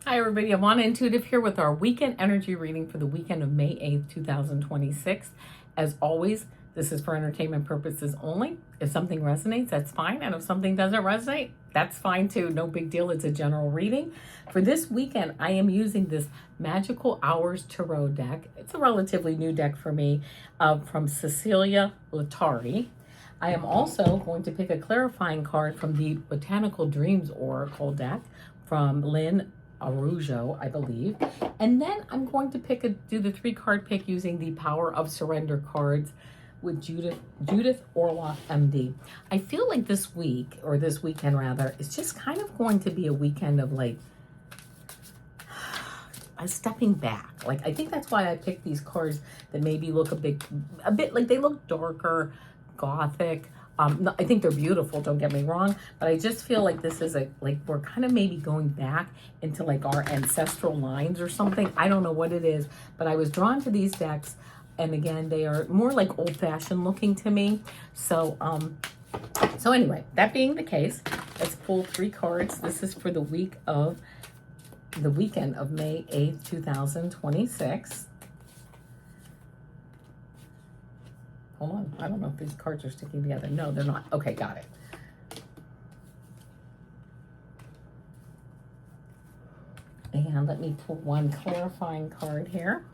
Hi everybody, Avana Intuitive here with our weekend energy reading for the weekend of May 8th, 2026. As always, this is for entertainment purposes only. If something resonates, that's fine. And if something doesn't resonate, that's fine too. No big deal. It's a general reading. For this weekend, I am using this Magical Hours Tarot deck. It's a relatively new deck for me from Cecilia Lattari. I am also going to pick a clarifying card from the Botanical Dreams Oracle deck from Lynn Araujo, I believe. And then I'm going to do the 3-card pick using the Power of Surrender cards with Judith Orloff, MD. I feel like this week, or this weekend rather, is just kind of going to be a weekend of like a stepping back. Like, I think that's why I picked these cards that maybe look a bit like they look darker, gothic. I think they're beautiful, don't get me wrong, but I just feel like this is like we're kind of maybe going back into like our ancestral lines or something. I don't know what it is, but I was drawn to these decks, and again, they are more like old-fashioned looking to me. So anyway, that being the case, let's pull 3 cards. This is for the weekend of May 8th, 2026. Hold on, I don't know if these cards are sticking together. No, they're not. Okay, got it. And let me pull one clarifying card here.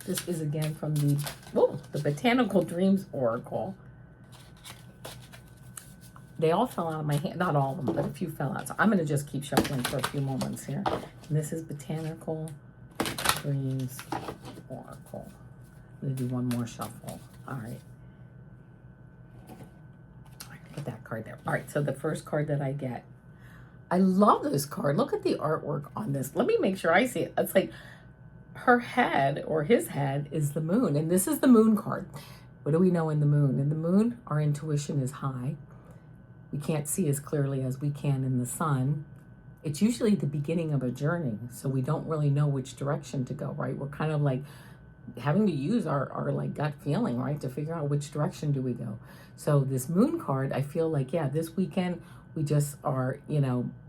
This is again from the Botanical Dreams Oracle. They all fell out of my hand. Not all of them, but a few fell out. So I'm going to just keep shuffling for a few moments here. And this is Botanical Dreams Oracle. I'm going to do one more shuffle. All right. Put that card there. All right, so the first card that I get. I love this card. Look at the artwork on this. Let me make sure I see it. It's like her head or his head is the moon. And this is the moon card. What do we know in the moon? In the moon, our intuition is high. We can't see as clearly as we can in the sun. It's usually the beginning of a journey, so we don't really know which direction to go, right? We're kind of like having to use our like gut feeling, right, to figure out which direction do we go. So this moon card, I feel like, yeah, this weekend we just are,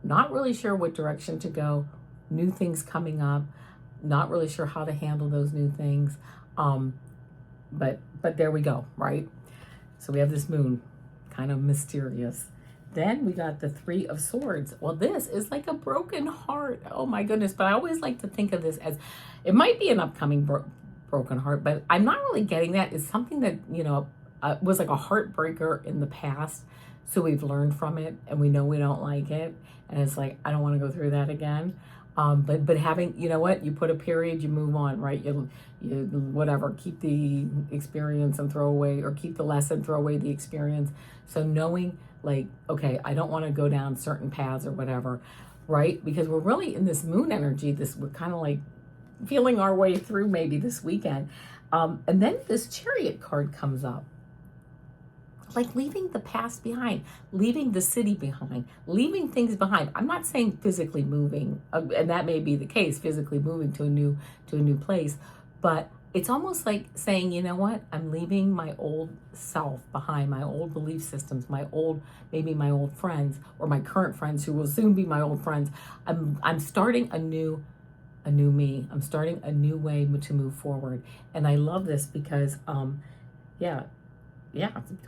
not really sure what direction to go, new things coming up, not really sure how to handle those new things. But there we go, right? So we have this moon, kind of mysterious. Then we got the 3 of Swords. Well, this is like a broken heart. Oh my goodness. But I always like to think of this as, it might be an upcoming broken heart, but I'm not really getting that. It's something that, was like a heartbreaker in the past. So we've learned from it and we know we don't like it. And it's like, I don't want to go through that again. But having, you put a period, you move on, right? You whatever, keep the experience and throw away, or keep the lesson, throw away the experience. So knowing like, okay, I don't want to go down certain paths or whatever, right? Because we're really in this moon energy, we're kind of like feeling our way through maybe this weekend. And then this Chariot card comes up. Like leaving the past behind, leaving the city behind, leaving things behind. I'm not saying physically moving, and that may be the case, physically moving to a new place, but it's almost like saying, you know what, I'm leaving my old self behind, my old belief systems, maybe my old friends, or my current friends who will soon be my old friends. I'm starting a new me. I'm starting a new way to move forward, and I love this because, yeah,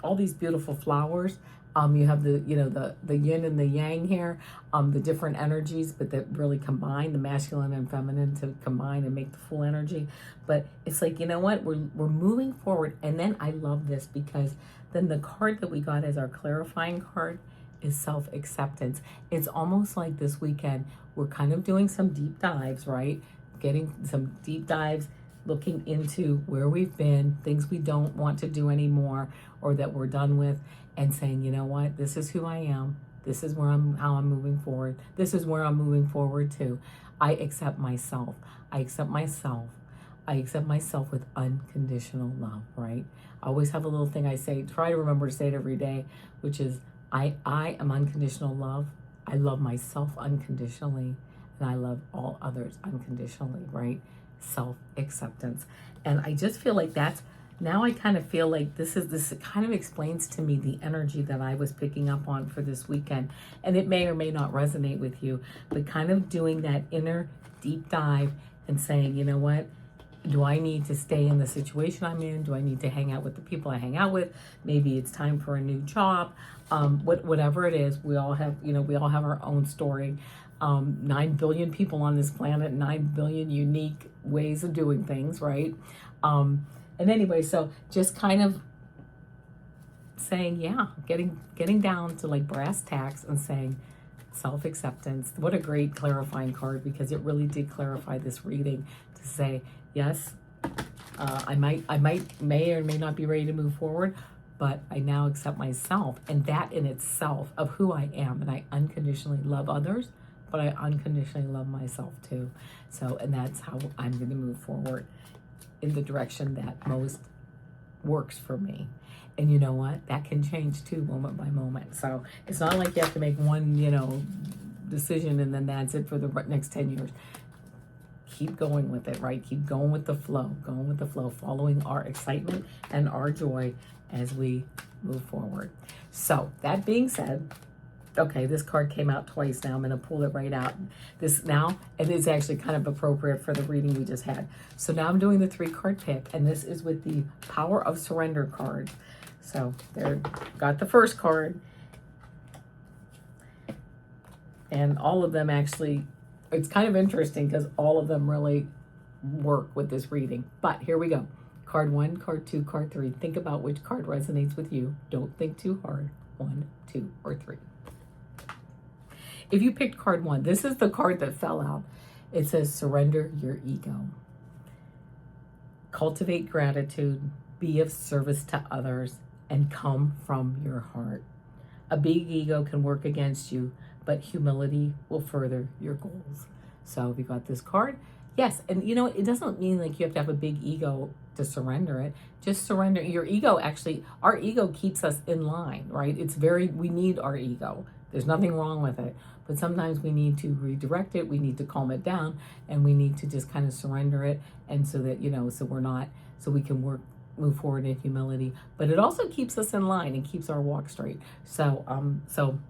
all these beautiful flowers. You have the yin and the yang here, the different energies, but that really combine, the masculine and feminine to combine and make the full energy. But it's like, you know what, we're moving forward. And then I love this because then the card that we got as our clarifying card is self-acceptance. It's almost like this weekend we're kind of doing some deep dives, right? Getting some deep dives, looking into where we've been, things we don't want to do anymore or that we're done with, and saying, you know what, this is who I am. This is how I'm moving forward. This is where I'm moving forward to. I accept myself. I accept myself. I accept myself with unconditional love, right? I always have a little thing I say, try to remember to say it every day, which is, I am unconditional love. I love myself unconditionally, and I love all others unconditionally, right? Self-acceptance. And I just feel like that's now I kind of feel like this kind of explains to me the energy that I was picking up on for this weekend. And it may or may not resonate with you, but kind of doing that inner deep dive and saying, you know what? Do I need to stay in the situation I'm in? Do I need to hang out with the people I hang out with? Maybe it's time for a new job. Whatever it is, we all have our own story. 9 billion people on this planet, 9 billion unique ways of doing things, right? And anyway, so just kind of saying, yeah, getting down to like brass tacks and saying self-acceptance. What a great clarifying card, because it really did clarify this reading to say, yes, I may or may not be ready to move forward, but I now accept myself, and that in itself of who I am, and I unconditionally love others, but I unconditionally love myself too. So, and that's how I'm going to move forward in the direction that most works for me. And you know what? That can change too, moment by moment. So it's not like you have to make one, decision and then that's it for the next 10 years. Keep going with it, right? Keep going with the flow, following our excitement and our joy as we move forward. So that being said, okay, this card came out twice now. I'm going to pull it right out. This now, and it's actually kind of appropriate for the reading we just had. So now I'm doing the 3-card pick, and this is with the Power of Surrender card. So there, got the first card. And all of them actually, it's kind of interesting because all of them really work with this reading. But here we go. Card 1, card 2, card 3. Think about which card resonates with you. Don't think too hard. 1, 2, or 3. If you picked card 1, this is the card that fell out. It says, surrender your ego. Cultivate gratitude, be of service to others, and come from your heart. A big ego can work against you, but humility will further your goals. So if you got this card, yes. And it doesn't mean like you have to have a big ego to surrender it. Just surrender your ego. Actually, our ego keeps us in line, right? We need our ego. There's nothing wrong with it. But sometimes we need to redirect it. We need to calm it down, and we need to just kind of surrender it. And so that, so we can move forward in humility, but it also keeps us in line and keeps our walk straight. So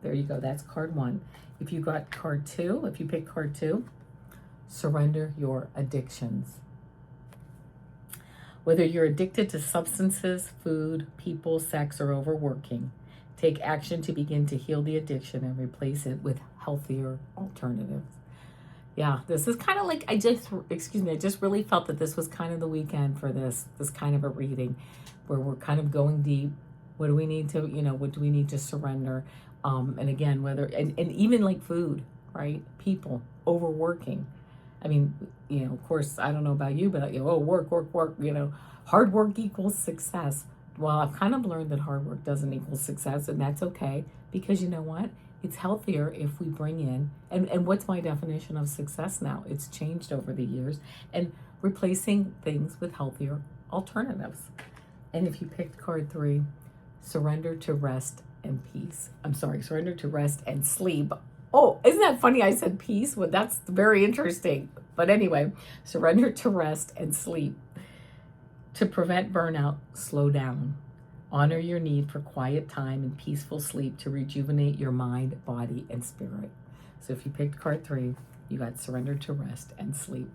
there you go. That's card 1. If you got card 2, if you pick card 2, surrender your addictions. Whether you're addicted to substances, food, people, sex, or overworking, take action to begin to heal the addiction and replace it with healthier alternatives. Yeah, this is kind of like, I just really felt that this was kind of the weekend for this kind of a reading where we're kind of going deep. What do we need to surrender? And again, and even like food, right? People, overworking. I mean, of course, I don't know about you, but work, hard work equals success. Well, I've kind of learned that hard work doesn't equal success, and that's okay, because you know what? It's healthier if we bring in, and what's my definition of success now? It's changed over the years, and replacing things with healthier alternatives. And if you picked card 3, surrender to rest and peace. I'm sorry, surrender to rest and sleep. Oh, isn't that funny? I said peace. Well, that's very interesting. But anyway, surrender to rest and sleep. To prevent burnout, slow down. Honor your need for quiet time and peaceful sleep to rejuvenate your mind, body, and spirit. So if you picked card 3, you got surrender to rest and sleep.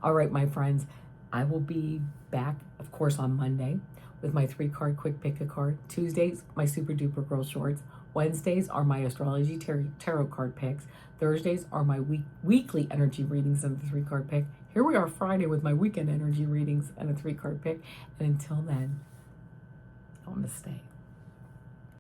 All right, my friends, I will be back, of course, on Monday with my 3-card quick pick a card. Tuesdays, my super duper girl shorts. Wednesdays are my astrology tarot card picks. Thursdays are my weekly energy readings and the 3-card pick. Here we are Friday with my weekend energy readings and a 3-card pick. And until then, namaste.